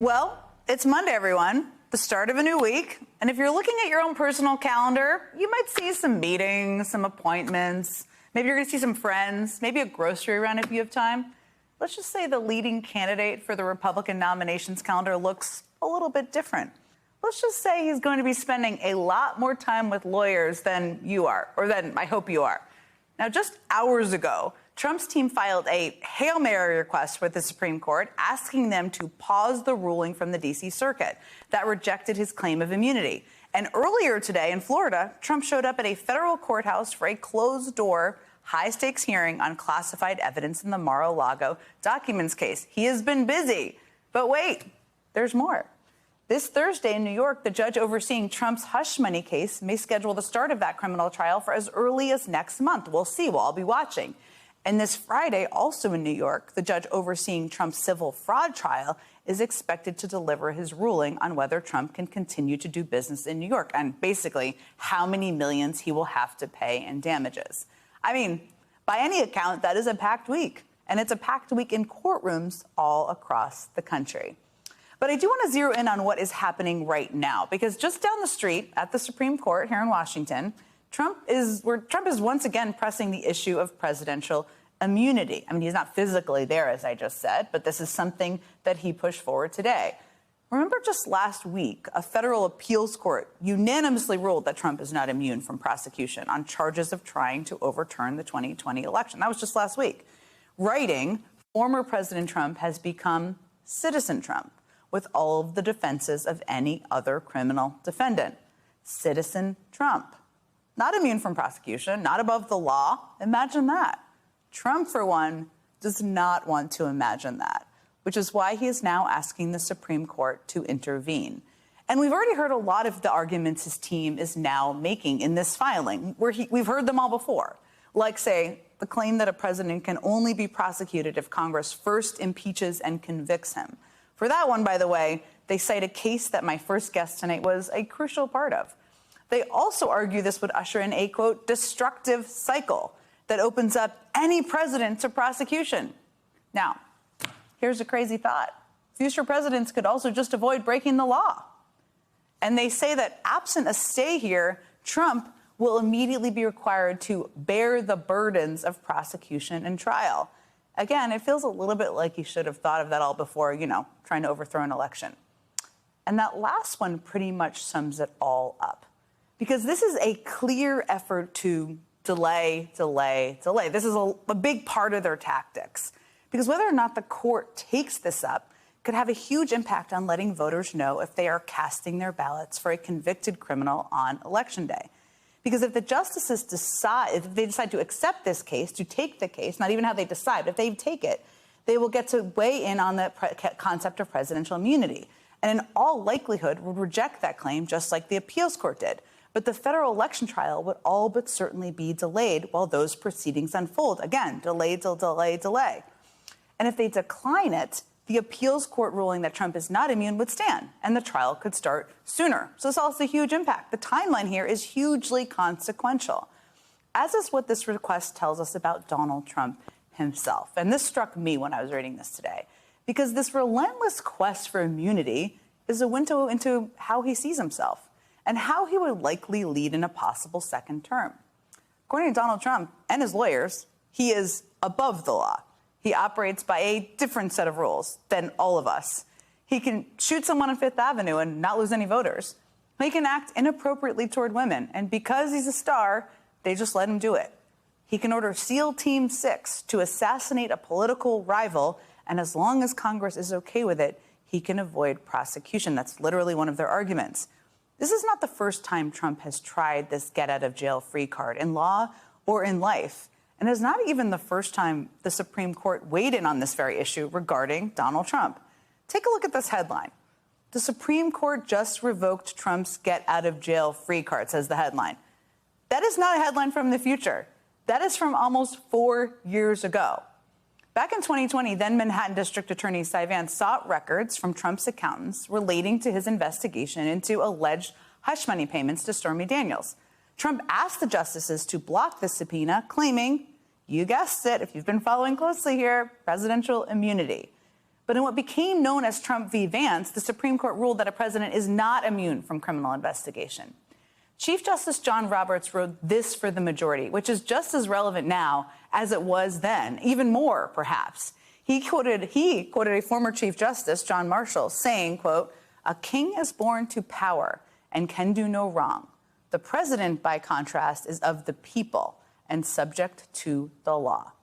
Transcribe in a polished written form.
Well, it's Monday, everyone, the start of a new week. And if you're looking at your own personal calendar, you might see some meetings, some appointments. Maybe you're going to see some friends, maybe a grocery run if you have time. Let's just say the leading candidate for the Republican nominations calendar looks a little bit different. Let's just say he's going to be spending a lot more time with lawyers than you are, or than I hope you are. Now, just hours ago, Trump's team filed a Hail Mary request with the Supreme Court, asking them to pause the ruling from the D.C. Circuit that rejected his claim of immunity. And earlier today in Florida, Trump showed up at a federal courthouse for a closed-door, high-stakes hearing on classified evidence in the Mar-a-Lago documents case. He has been busy. But wait, there's more. This Thursday in New York, the judge overseeing Trump's hush money case may schedule the start of that criminal trial for as early as next month. We'll see. We'll all be watching. And this Friday, also in New York, the judge overseeing Trump's civil fraud trial is expected to deliver his ruling on whether Trump can continue to do business in New York and basically how many millions he will have to pay in damages. I mean, by any account, that is a packed week. And it's a packed week in courtrooms all across the country. But I do want to zero in on what is happening right now, because just down the street at the Supreme Court here in Washington, Trump is once again pressing the issue of presidential immunity. I mean, he's not physically there, as I just said, but this is something that he pushed forward today. Remember just last week, a federal appeals court unanimously ruled that Trump is not immune from prosecution on charges of trying to overturn the 2020 election. That was just last week. Writing, former President Trump has become Citizen Trump, with all of the defenses of any other criminal defendant. Citizen Trump. Not immune from prosecution, not above the law. Imagine that. Trump, for one, does not want to imagine that, which is why he is now asking the Supreme Court to intervene. And we've already heard a lot of the arguments his team is now making in this filing, where we've heard them all before. Like, say, the claim that a president can only be prosecuted if Congress first impeaches and convicts him. For that one, by the way, they cite a case that my first guest tonight was a crucial part of. They also argue this would usher in a, quote, destructive cycle that opens up any president to prosecution. Now, here's a crazy thought. Future presidents could also just avoid breaking the law. And they say that absent a stay here, Trump will immediately be required to bear the burdens of prosecution and trial. Again, it feels a little bit like you should have thought of that all before, trying to overthrow an election. And that last one pretty much sums it all up. Because this is a clear effort to delay. This is a big part of their tactics. Because whether or not the court takes this up could have a huge impact on letting voters know if they are casting their ballots for a convicted criminal on Election Day. Because if the justices if they decide to accept this case, to take the case, not even how they decide, if they take it, they will get to weigh in on the concept of presidential immunity. And in all likelihood would reject that claim just like the appeals court did. But the federal election trial would all but certainly be delayed while those proceedings unfold. Again, delay. And if they decline it, the appeals court ruling that Trump is not immune would stand, and the trial could start sooner. So this also has a huge impact. The timeline here is hugely consequential, as is what this request tells us about Donald Trump himself. And this struck me when I was reading this today, because this relentless quest for immunity is a window into how he sees himself and how he would likely lead in a possible second term. According to Donald Trump and his lawyers, he is above the law. He operates by a different set of rules than all of us. He can shoot someone on Fifth Avenue and not lose any voters. He can act inappropriately toward women, and because he's a star, they just let him do it. He can order SEAL Team 6 to assassinate a political rival, and as long as Congress is okay with it, he can avoid prosecution. That's literally one of their arguments. This is not the first time Trump has tried this get-out-of-jail-free card in law or in life. And it's not even the first time the Supreme Court weighed in on this very issue regarding Donald Trump. Take a look at this headline. The Supreme Court just revoked Trump's get-out-of-jail-free card, says the headline. That is not a headline from the future. That is from almost 4 years ago. Back in 2020, then Manhattan District Attorney Cy Vance sought records from Trump's accountants relating to his investigation into alleged hush money payments to Stormy Daniels. Trump asked the justices to block the subpoena, claiming, you guessed it, if you've been following closely here, presidential immunity. But in what became known as Trump v. Vance, the Supreme Court ruled that a president is not immune from criminal investigation. Chief Justice John Roberts wrote this for the majority, which is just as relevant now as it was then, even more, perhaps. He quoted a former Chief Justice, John Marshall, saying, quote, "A king is born to power and can do no wrong. The president, by contrast, is of the people and subject to the law."